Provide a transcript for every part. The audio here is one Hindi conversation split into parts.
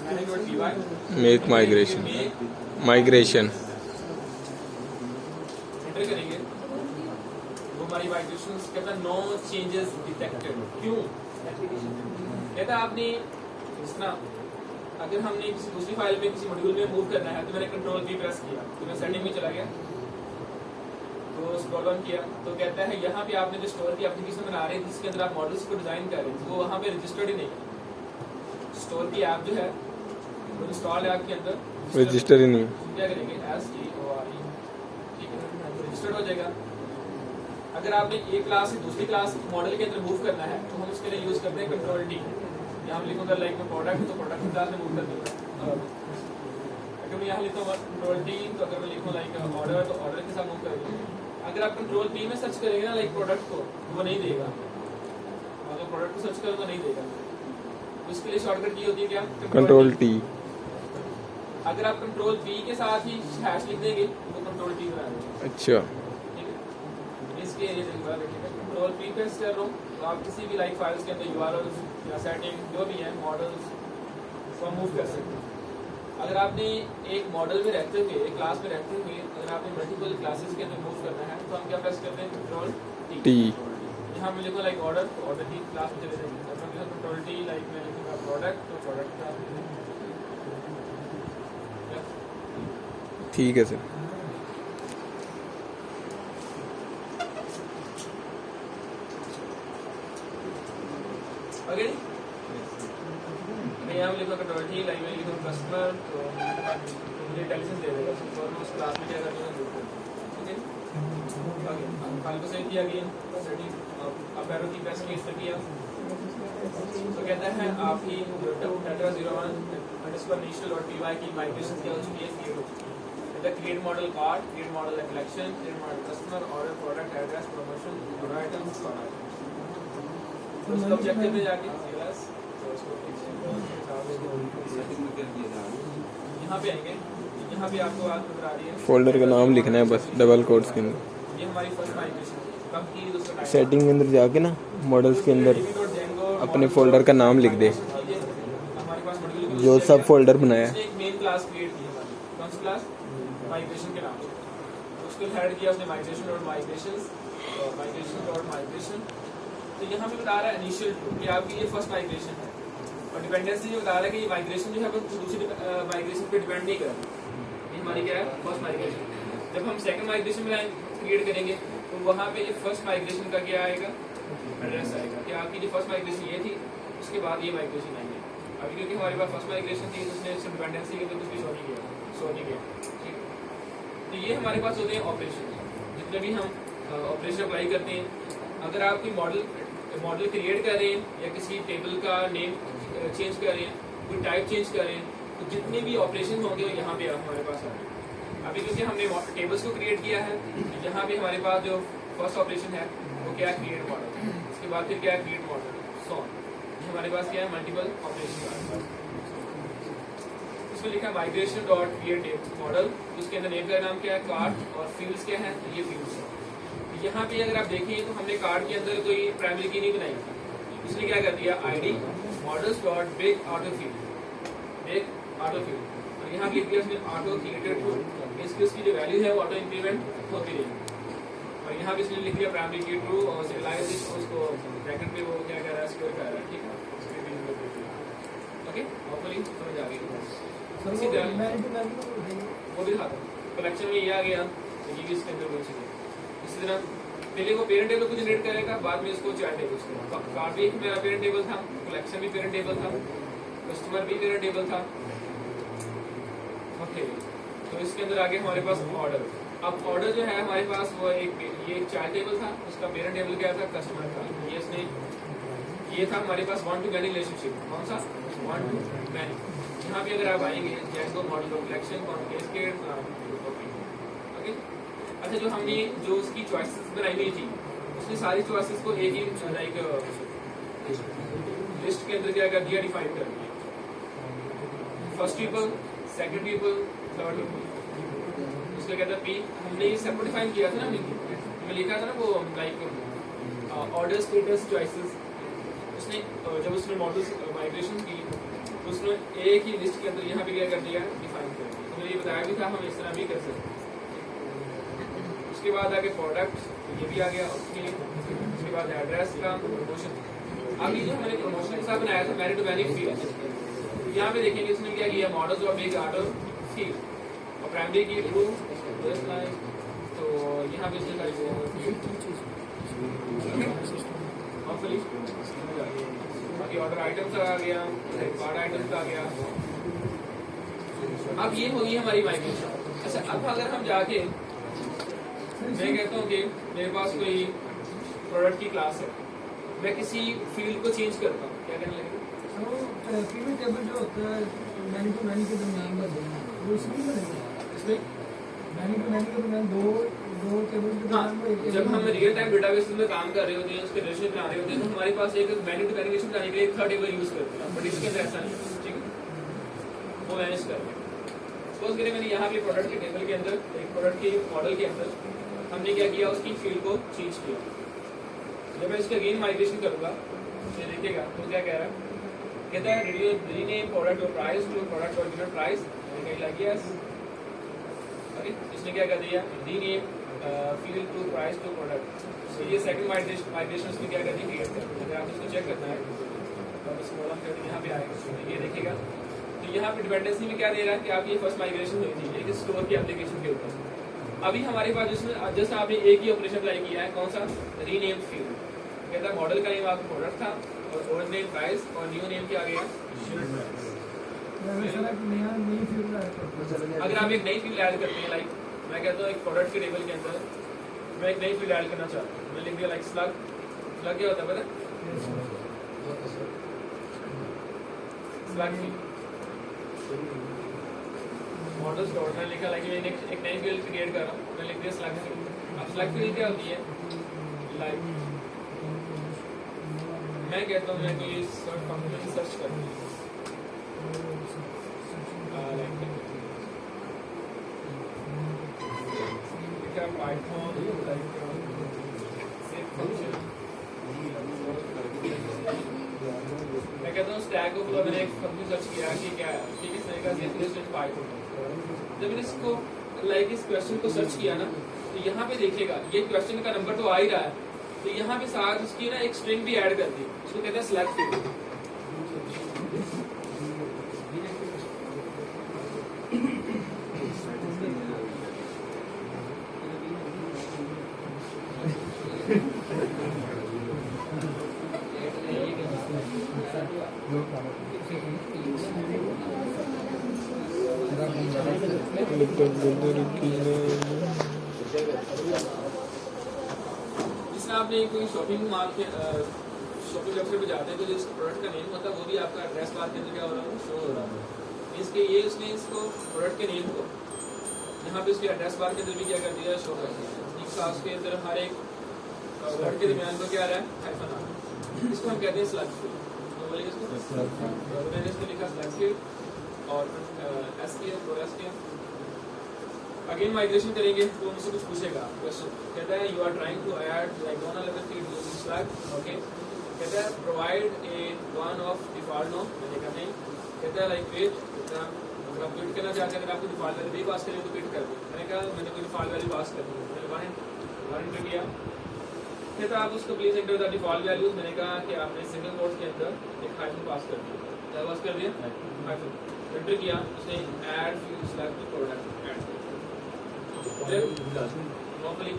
मेक माइग्रेशन एंटर करेंगे वो हमारी माइग्रेशन कहता है नो चेंजेस डिटेक्टेड। क्यों कहता है आपने इस तरह अगर हमने किसी दूसरी फाइल में किसी मॉड्यूल में मूव करना है तो मैंने कंट्रोल की प्रेस किया तो मैं सेटिंग में चला गया तो स्क्रॉल डाउन किया तो कहता है यहाँ पे आपने जो स्टोर की एप्लीकेशन बना रहे हैं जिसके अंदर आप मॉडल्स को डिजाइन कर रहे हैं वो वहाँ पे रजिस्टर्ड ही नहीं है। स्टोर की ऐप जो है वो इंस्टॉल है आपके अंदर रजिस्टर ही नहीं। क्या करेंगे STORE ठीक है रजिस्टर्ड हो जाएगा। अगर आपने एक क्लास से दूसरी क्लास मॉडल के अंदर मूव करना है तो हम उसके लिए यूज करते हैं कंट्रोल D। यहाँ लिखूंगा लाइक में प्रोडक्ट तो प्रोडक्ट की क्लास में मूव कर दूंगा। अगर मैं यहाँ लिखूंगा कंट्रोल D तो अगर मैं लिखूँ लाइक ऑर्डर तो ऑर्डर के साथ मूव कर दूंगा। अगर आप कंट्रोल P में सर्च करेंगे ना लाइक प्रोडक्ट को वो नहीं देगा। अगर प्रोडक्ट को सर्च करो तो नहीं देगा। उसके लिए शॉर्टकट की होती है क्या कंट्रोल T। अगर आप कंट्रोल P के साथ ही हैश लिख देंगे तो कंट्रोल T बना देगा। अच्छा ठीक है इसके लिए कंट्रोल P प्रेस कर रहा हूँ तो आप किसी भी लाइक फाइल्स के अंदर URLs या सेटिंग जो भी है मॉडल्स को मूव कर सकते हैं। अगर आपने एक मॉडल में रहते हुए एक क्लास में रहते हुए अगर आपने मल्टीपल क्लासेस के अंदर मूव करना है तो हम क्या प्रेस करते हैं कंट्रोल T। यहाँ मैं लिखूँ लाइक ऑर्डर तो ऑर्डर की क्लास में चले जाएंगे। कंट्रोल T लाइक मैं लिखूँगा प्रोडक्ट तो प्रोडक्ट का ठीक है सर। ओके मैं यहाँ लिखूँ कंट्रोल T लाइक मैं लिखूँ कस्टमर तो मुझे टेंशन दे देगा और मैं उस क्लास में क्या करना है ओके ओके फाइल को सेव किया गया सेटिंग अब एरो की प्रेस की इस किया तो कहता है आप ही डाटा 01_initial.py की माइग्रेशन क्या हो चुकी है क्रिएट हो चुकी है। कहता है create model card create model collection create model customer order product address promotion order items तो उसका ऑब्जेक्टिव में जाके यहाँ पे आएंगे यहाँ पे आपको बात नजर आ रही है फोल्डर का नाम लिखना है बस डबल कोट्स के अंदर। ये हमारी फर्स्ट माइग्रेशन कब की उसका टाइम सेटिंग के अंदर जाके ना मॉडल्स के अंदर अपने फोल्डर का नाम लिख दे हमारे पास मॉड्यूल जो सब फोल्डर बनाया है। उसने एक मेन क्लास क्रिएट की हमारी कौन सी क्लास माइग्रेशन के नाम से उसको हेड किया उसने माइग्रेशन तो यहाँ पे बता रहा है इनिशियल कि आपकी ये फर्स्ट माइग्रेशन है और डिपेंडेंसी जो बता रहा है कि ये माइग्रेशन जो है वो दूसरी माइग्रेशन पे डिपेंड नहीं कर रही। ये हमारी क्या है फर्स्ट माइग्रेशन। जब हम सेकंड माइग्रेशन में क्रिएट करेंगे तो वहाँ पे ये फर्स्ट माइग्रेशन का क्या आएगा एड्रेस आएगा कि आपकी जो फर्स्ट माइग्रेशन ये थी उसके बाद ये माइग्रेशन आई है। अभी क्योंकि हमारे पास फर्स्ट माइग्रेशन थी उसने सिर्फ डिपेंडेंसी के अंदर कुछ भी शो नहीं किया ठीक है। तो ये हमारे पास होते हैं ऑपरेशन जितने भी हम ऑपरेशन अप्लाई करते हैं। अगर आप कोई मॉडल क्रिएट कर रहे हैं या किसी टेबल का नेम चेंज कर रहे हैं कोई टाइप चेंज कर रहे हैं तो जितने भी ऑपरेशन होंगे वो यहाँ पे हमारे पास आ रहे हैं। अभी क्योंकि हमने टेबल्स को क्रिएट किया है यहाँ पे हमारे पास जो फर्स्ट ऑपरेशन है वो क्या है क्रिएट मॉडल उसके बाद फिर क्या है क्रिएट मॉडल सो हमारे पास क्या है मल्टीपल ऑपरेशन। इसमें लिखा है माइग्रेशन डॉट क्रिएट मॉडल उसके अंदर नेम का नाम क्या है कार्ड और फील्ड्स क्या है ये फील्ड्स है। यहाँ पे अगर आप देखें तो हमने कार्ड के अंदर कोई प्राइमरी की नहीं बनाई इसने क्या कर दिया ID models dot big auto field और यहाँ लिख दिया उसने ऑटो क्रिएटेड ट्रू इसकी उसकी जो वैल्यू है वो ऑटो इंक्रीमेंट होती रहेगी और यहाँ पे इसने लिख दिया प्राइमरी की ट्रू और सिविलाइज उसको ब्रैकेट पे वो क्या कर रहा है स्क्वायर कर रहा है ठीक है ओके प्रॉपर्ली समझ आ गई। इसी तरह वो भी खाता कलेक्शन में ये आ गया ये भी इसके अंदर वो चीज़ है। इसी तरह पहले वो पेरेंट टेबल को जनरेट करेगा बाद में इसको चाइल्ड टेबल कार्ड भी मेरा पेरेंट टेबल था कलेक्शन भी पेरेंट टेबल था कस्टमर भी पेरेंट टेबल था ओके। तो इसके अंदर आगे हमारे पास ऑर्डर अब ऑर्डर जो है हमारे पास वो ये एक चाइल्ड टेबल था उसका पेरेंट टेबल क्या था कस्टमर था ये इसने ये था हमारे पास 1 to many रिलेशनशिप कौन सा 1 to many। यहाँ पे अगर आप आएंगे जैसे मॉडल कलेक्शन कैस्केड ओके। अच्छा जो हमने जो उसकी चॉइसेस बनाई हुई थी उसने सारी चॉइसेस को एक ही लाइक लिस्ट के अंदर क्या कर दिया डिफाइन कर दिया first people second people third people उसका कहता है P हमने ये सेपरेट डिफाइन किया था ना हमने लिखा था ना वो लाइक ऑर्डर स्टेटस चॉइसेस उसने जब उसने मॉडल माइग्रेशन की तो तो उसने एक ही लिस्ट के अंदर यहाँ पे क्या कर दिया, डिफाइन कर दिया। तो मैंने ये बताया भी था हम इस तरह भी कर सकते हैं। उसके बाद आगे प्रोडक्ट, ये भी आ गया। उसके बाद एड्रेस का प्रमोशन। अब ये जो मैंने प्रमोशन सा बनाया था मैनी टू मैनी फील्ड, यहाँ पे देखेंगे इसमें क्या किया, models of big order field और प्राइमरी की ट्रू जस्ट लाइक। तो यहाँ पे बाकी ऑर्डर आइटम्स आ गया, कार्ड आइटम्स आ गया। अब ये होगी हमारी माइग्रेशन। अच्छा, अब अगर हम जाके मैं कहता हूँ कि मेरे पास कोई प्रोडक्ट की क्लास है, मैं किसी फील्ड को चेंज करता हूँ, क्या करने लगेगा? पिवट टेबल जो होता है मैनी टू मैनी के दरमियान में देना, वो इसमें बनेगा। इसमें मैनी टू मैनी के दरमियान दो टेबल के हाँ, दरमियान में एक जब हम रियल टाइम डेटाबेस में काम कर रहे होते हैं, उसके रिलेशन बना रहे होते हैं, तो हमारे पास एक मैनी टू मैनी रिलेशन बनाने के लिए एक थर्ड टेबल यूज करते हैं, बट इसके अंदर ऐसा नहीं है, ठीक है, वो मैनेज कर रहे हैं। सपोज करें मैंने यहाँ पे प्रोडक्ट के टेबल के अंदर, एक प्रोडक्ट के मॉडल के अंदर हमने क्या किया, उसकी फील्ड को चेंज किया। जब मैं इसका अगेन माइग्रेशन करूंगा, ये देखिएगा तो क्या कह रहा है, कहता है रीनेम प्रोडक्ट और प्राइस टू प्रोडक्ट और यूनिट प्राइस। मैंने कहा यस, ओके, इसने क्या कर दिया, rename field to price to product. तो ये सेकंड माइग्रेशन उसने क्या कर दी, क्रिएट कर दी। अगर आप इसको चेक करना है तो आप इसको रन करके यहाँ पे आएगा, ये देखिएगा। तो यहाँ पे डिपेंडेंसी में क्या दे रहा है कि आपकी फर्स्ट माइग्रेशन हुई थी एक स्टोर की एप्लीकेशन के ऊपर। अभी हमारे पास जिसमें जस्ट आपने एक ही ऑपरेशन अप्लाई किया है, कौन सा, रीनेम फील्ड। कहता है मॉडल का नेम आपका प्रोडक्ट था और ओल्ड नेम प्राइस और न्यू नेम क्या आ गया, यूनिट प्राइस। अगर आप एक नई फील्ड ऐड करते हैं, लाइक मैं कहता हूँ एक प्रोडक्ट के टेबल के अंदर मैं एक नई फील्ड ऐड करना चाहता हूँ, मैं लिख दिया लाइक स्लग। स्लग क्या होता है पता है, स्लग फील्ड मॉडल्स डॉट में लिखा, लाइक मैं एक नई फील्ड क्रिएट कर रहा हूँ, मैं लिख दिया स्लग फील्ड। अब स्लग फील्ड क्या होती है, लाइक मैं कहता हूँ मैं कोई सर्च फंक्शन सर्च करूँ, पाइथन मैं कहता हूँ स्टैक ओवरफ्लो, मैंने एक फंक्शन सर्च किया कि क्या है, ठीक है, सही का पाइथन। जब मैंने इसको लाइक इस क्वेश्चन को सर्च किया ना, तो यहाँ पे देखिएगा ये क्वेश्चन का नंबर तो आ ही रहा है, तो यहाँ पे साथ उसकी ना एक स्ट्रिंग भी ऐड कर दी, उसको कहते हैं सिलेक्ट फील्ड। जिसमें आपने कोई शॉपिंग मॉल के शॉपिंग वेबसाइट पे जाते हैं तो जो इसका प्रोडक्ट का नेम होता है वो भी आपका एड्रेस बार के अंदर क्या हो रहा है, शो हो रहा है। इसके ये उसने इसको प्रोडक्ट के नेम को यहाँ पे इसके एड्रेस बार के अंदर भी क्या कर दिया, शो कर दिया। एक साथ के अंदर हर एक वर्ड के दरमियान को क्या आ रहा है, हाइफन आ रहा है। इसको हम कहते हैं स्लग फील्ड। तो बोलिए इसको, मैंने इसमें लिखा स्लग फील्ड और एसक्यूएल अगेन माइग्रेशन करेंगे तो मुझसे कुछ पूछेगा क्वेश्चन, कहता है you are trying to add like one other field using slug, okay. कहता है provide a one of default no, मैंने कहा नहीं। कहता है लाइक वेट, अगर आप वेट करना चाहते हैं, अगर आपको डिफॉल्ट वैल्यू भी पास करें तो वेट कर दो। मैंने कहा मैंने कोई डिफॉल्ट वैल्यू पास कर दी, मैंने वन एंटर किया। कहता आप उसको please enter the default values. मैंने कहा कि आपने सिंगल कोट्स के अंदर एक हाइफन पास कर दिया, क्या पास कर दिया, हाइफन एंटर किया। उसने add field slug to product add normally,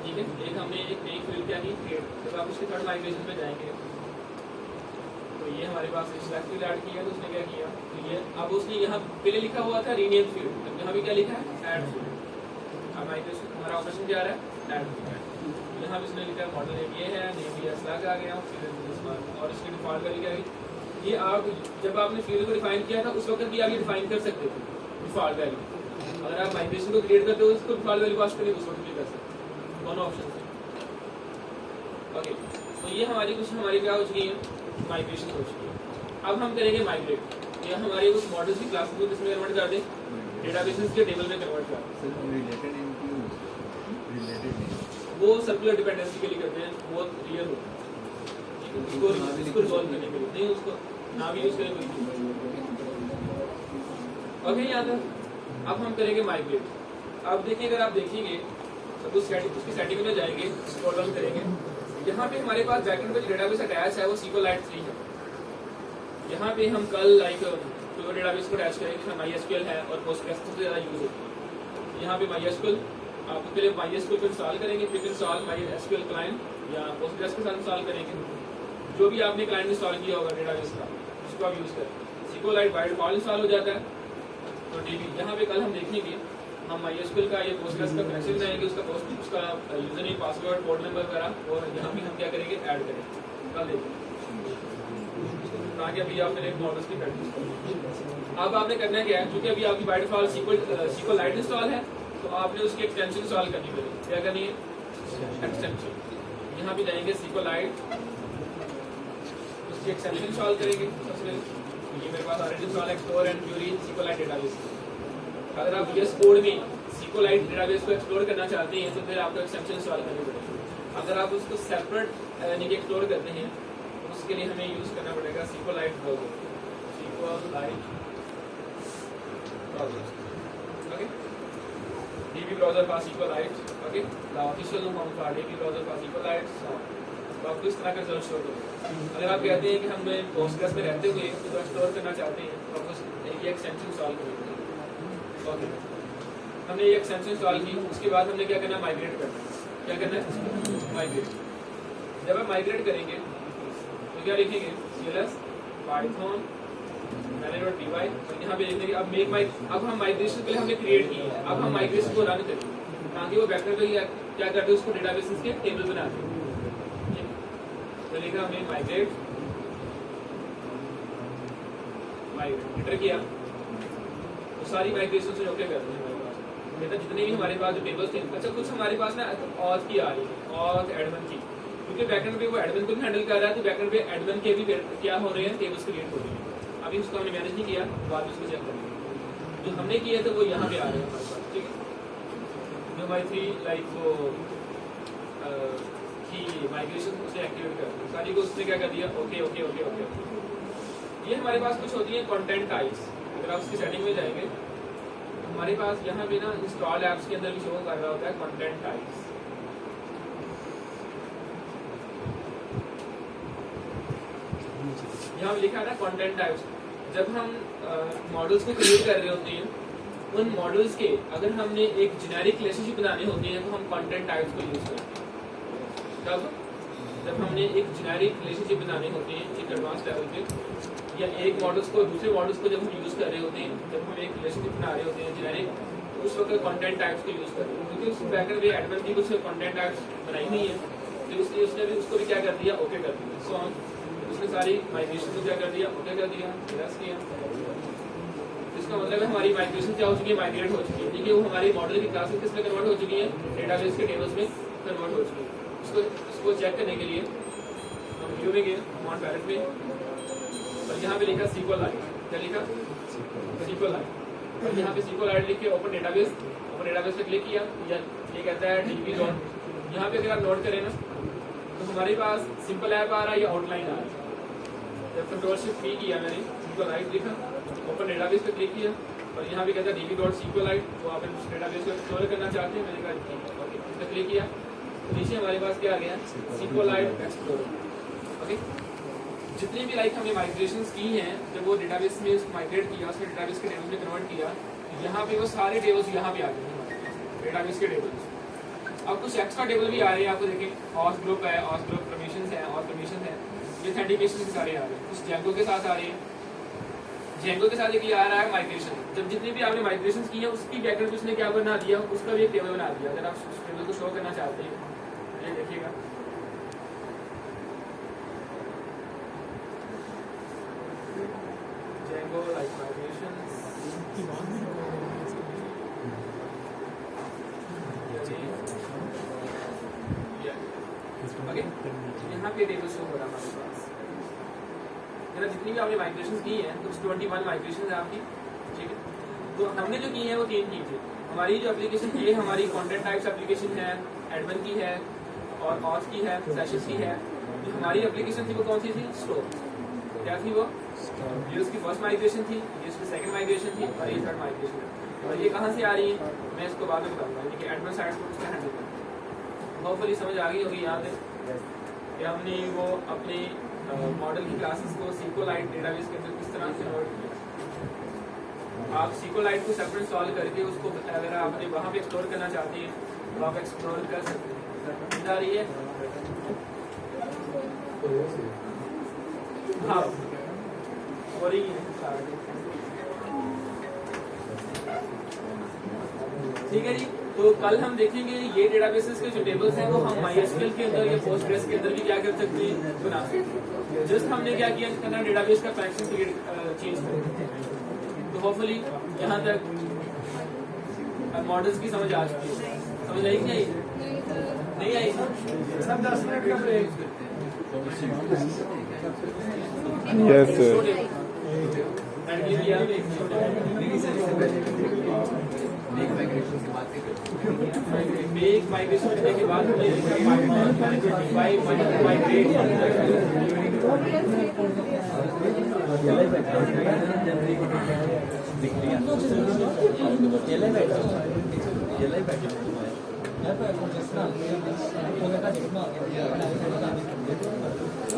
ठीक है। एक हमने एक नई फील्ड क्या नहीं क्रिएट, जब आप उसके थर्ड माइग्रेशन में जाएंगे तो ये हमारे पास स्लैग फील्ड ऐड किया, तो उसने क्या किया, तो ये अब उसने यहाँ पहले लिखा हुआ था रीनेम फील्ड, अब यहाँ भी क्या लिखा है, ऐड फील्ड। अब माइग्रेशन हमारा ऑपरेशन क्या आ रहा है, ऐड फील्ड। यहाँ भी उसने लिखा मॉडल नेम ये है, नेम भी स्लैग आ गया, और इसकी डिफॉल्ट वैल्यू क्या है। ये आप जब आपने फील्ड को डिफाइन किया था उस वक्त भी आप ये डिफाइन कर सकते थे डिफॉल्ट वैल्यू। अगर आप माइग्रेशन को क्रिएट करते हो उसको डिफॉल्ट वैल्यू पास करेंगे उस वक्त भी कर सकते हैं, दोनों ऑप्शन है, ओके। तो ये हमारी कुछ हमारी क्या हो चुकी है, माइग्रेशन हो चुकी है। अब हम करेंगे माइग्रेट। ये हमारे उस मॉडल्स की क्लास को किसमें कन्वर्ट कर दें, डेटाबेसेस के टेबल में कन्वर्ट कर दें। वो सर्कुलर डिपेंडेंसी के लिए करते हैं, बहुत रियल होता है, इसको रिजॉल्व करने के लिए नहीं, उसको ना भी यूज करें कोई चीज। ओके, यहाँ तक। अब हम करेंगे माइग्रेट। अब देखिए, अगर आप देखेंगे तो उसकी सेटिंग में जाएंगे, स्क्रॉल डाउन करेंगे, यहाँ पे हमारे पास बैकएंड पे जो डेटाबेस अटैच है वो SQLite 3 है। यहाँ पे हम कल लाइक जो डेटाबेस को अटैच करेंगे जिसमें MySQL है और PostgreSQL सबसे ज़्यादा यूज होती है। यहाँ पे MySQL आप पहले MySQL को इंस्टॉल करेंगे, फिर इंस्टॉल MySQL क्लाइंट या Postgres के साथ इंस्टॉल करेंगे। जो भी आपने क्लाइंट इंस्टॉल किया होगा डेटाबेस का, उसको आप यूज़ करें। SQLite बाय डिफॉल्ट इंस्टॉल हो जाता है। तो DB यहाँ पे कल हम देखेंगे, हम MySQL का ये Postgres का कनेक्शन बनाएंगे, उसका user name, password, port number वगैरह, और यहाँ पे हम क्या करेंगे, ऐड करेंगे। कल देखेंगे ताकि अभी आप मेरे मॉडल्स की प्रैक्टिस करें। अब आपने करना क्या है, क्योंकि अभी आपकी बाय डिफॉल्ट SQLite इंस्टॉल है, तो आपने उसकी एक्सटेंशन इंस्टॉल करनी पड़ेगी। क्या करनी है, एक्सटेंशन। यहाँ पे जाएंगे SQLite, उसकी एक्सटेंशन इंस्टॉल करेंगे। सबसे ये मेरे पास ऑलरेडी इंस्टॉल है, explore and query SQLite database. अगर आप VS कोड में SQLite डेटाबेस को एक्सप्लोर करना चाहते हैं तो फिर आपको एक्सटेंशन इंस्टॉल करनी पड़ेगी। अगर आप उसको सेपरेट यानी कि एक्सप्लोर करते हैं तो उसके लिए हमें यूज करना पड़ेगा SQLite browser. Okay, DB browser for SQLite। Okay, the official name of DB browser for SQLite। तो आपको इस तरह का रिजल्ट शो करेगा। अगर आप कहते हैं कि हम Postgres में रहते हुए तो एक्सप्लोर करना चाहते हैं तो आपको ये एक्सटेंशन इंस्टॉल करेंगे। ओके, हमने ये एक्सटेंशन इंस्टॉल की, उसके बाद हमने क्या करना है, माइग्रेट करना है। क्या करना है, माइग्रेट। जब आप माइग्रेट करेंगे तो क्या लिखेंगे, CLS python manage.py, और यहाँ पे लिखेंगे अब हम माइग्रेशन के लिए हमने क्रिएट की है, अब हम माइग्रेशन को रन करेंगे ताकि वो वेक्टर पे क्या करते हैं, उसको डेटाबेसेस के टेबल बनाते हैं। तो लिखा हमने माइग्रेट एंटर किया, तो सारी माइग्रेशन से ओके कर दें हमारे पास। मतलब जितने भी हमारे पास जो टेबल्स थे, अच्छा कुछ हमारे पास ना ऑथ की आ रही है, ऑथ एडमिन की, क्योंकि बैकएंड पे वो एडमिन को भी हैंडल कर रहा है, तो बैकएंड पे एडमिन के भी क्या हो रहे हैं, टेबल्स क्रिएट हो रहे हैं। अभी उसको हमने मैनेज नहीं किया, बाद में उसको चेक करेंगे। जो हमने किया था वो यहाँ पे आ रहे हैं हमारे पास, ठीक है। जो हमारी थी लाइक वो की माइग्रेशन उसे एक्टिवेट कर दी सारी को, उसने क्या कर दिया, ओके ओके ओके ओके। ये हमारे पास कुछ होती है कंटेंट टाइप्स। अगर आप उसकी सेटिंग में जाएंगे तो हमारे पास यहाँ पे ना इंस्टॉल ऐप्स के अंदर भी शो कर रहा होता है कंटेंट टाइप्स। यहाँ लिखा है ना कंटेंट टाइप्स। जब हम मॉडल्स को क्रिएट कर रहे होते हैं, उन मॉडल्स के अगर हमने एक जेनेरिक रिलेशनशिप बनानी होती है तो हम कंटेंट टाइप्स को यूज करते हैं। जब हमने एक जेनेरिक रिलेशनशिप बनानी होती है एक एडवांस लेवल पे, या एक मॉडल्स को दूसरे मॉडल्स को जब हम यूज कर रहे होते हैं, जब हम एक रिलेशनशिप बना रहे होते हैं जेनेरिक, तो उस वक्त कंटेंट टाइप्स को यूज करते हैं, क्योंकि उस बैकएंड में एडमिन की कुछ कंटेंट टाइप्स बनाई हुई है, तो इसलिए उसने भी उसको भी क्या कर दिया, ओके कर दिया। सो उसने सारी माइग्रेशन को क्या कर दिया, ओके कर दिया, रस किया। इसका मतलब है हमारी माइग्रेशन क्या हो चुकी है, माइग्रेट हो चुकी है। ठीक है, वो हमारी मॉडल की क्लास में किसमें कन्वर्ट हो चुकी है, डेटाबेस के टेबल्स में कन्वर्ट हो चुकी है। इसको चेक करने के लिए हम व्यू में गए, कमांड पैलेट में, और यहाँ पे लिखा SQLite। क्या लिखा, SQLite। और यहाँ पे SQLite लिख के ओपन डेटाबेस पे क्लिक किया, या ये कहता है DB डॉट। यहाँ पे अगर आप नोट करें ना तो हमारे पास सिंपल ऐप आ रहा है या आउटलाइन आ रहा है। जब कंट्रोल शिफ्ट की किया मैंने, SQLite लिखा, ओपन डेटाबेस पे क्लिक किया, और यहाँ पे कहता है DB.SQLite। तो आप उस डेटाबेस को एक्सप्लोर करना चाहते हैं, मैंने कहा ओके, इस पर क्लिक किया, तो नीचे हमारे पास क्या आ गया, SQLite एक्सप्लोरर। ओके, जितनी भी लाइक हमने माइग्रेशंस की हैं, जब वो डेटाबेस में उसको माइग्रेट किया, उसने डेटाबेस के टेबल में कन्वर्ट किया, यहाँ पे वो सारे टेबल्स यहाँ पे आ गए डेटाबेस के टेबल्स। अब कुछ एक्स्ट्रा टेबल भी आ रहे हैं, आपको देखें, ऑथ ग्रुप है, ऑथ ग्रुप परमिशंस है, ऑथ परमिशन है, ये ऑथेंटिकेशन के सारे आ रहे हैं। कुछ जेंगो के साथ आ रहे हैं, जेंगो के साथ एक आ रहा है माइग्रेशन। जब जितनी भी आपने माइग्रेशन की है उसकी बैकग्राउंड उसने क्या बना दिया, उसका भी एक टेबल बना दिया। अगर आप उस टेबल को शो करना चाहते हैं, ये देखिएगा, जेंगो लाइक माइग्रेशंस, ओके, यहाँ पे टेबल शो हो रहा है हमारे पास। मेरा जितनी भी आपने माइग्रेशन की है, कुछ 21 माइग्रेशन है आपकी, ठीक है। तो हमने जो की है वो 3 की थी। हमारी जो एप्लीकेशन ये हमारी कंटेंट टाइप्स एप्लीकेशन है, एडमिन की है, और ऑथ की है, सेशंस की है। जो हमारी एप्लीकेशन थी वो कौन सी थी, स्टोर। क्या थी वो, ये उसकी फर्स्ट माइग्रेशन थी, ये उसकी सेकंड माइग्रेशन थी और ये थर्ड माइग्रेशन है। और ये कहाँ से आ रही है मैं इसको बाद में बताऊंगा, क्योंकि एडमिन साइड को उसका हैंडल करना। होपफुली समझ आ गई होगी यहाँ पे कि हमने वो अपने मॉडल की क्लासेस को SQLite डेटाबेस के अंदर किस तरह से कन्वर्ट किया। आप SQLite को सेपरेट सॉल्व करके उसको अगर आपने वहाँ पे एक्सप्लोर करना चाहते हैं तो आप एक्सप्लोर कर सकते हैं। समझ आ रही है? हाँ हो रही है, ठीक है जी। तो कल हम देखेंगे ये डेटाबेसेस के जो टेबल्स हैं वो हम MySQL के अंदर या पोस्टग्रेस के अंदर भी क्या कर सकते हैं, बना सकते हैं। जस्ट हमने क्या किया करना, डेटाबेस का कनेक्शन चेंज कर। तो होपफुली यहाँ तक मॉडल्स की समझ आ चुकी है। समझ आई कि नहीं आई? सब 10 मिनट का break. Yes sir. Make migration करने के बाद माइग्रेट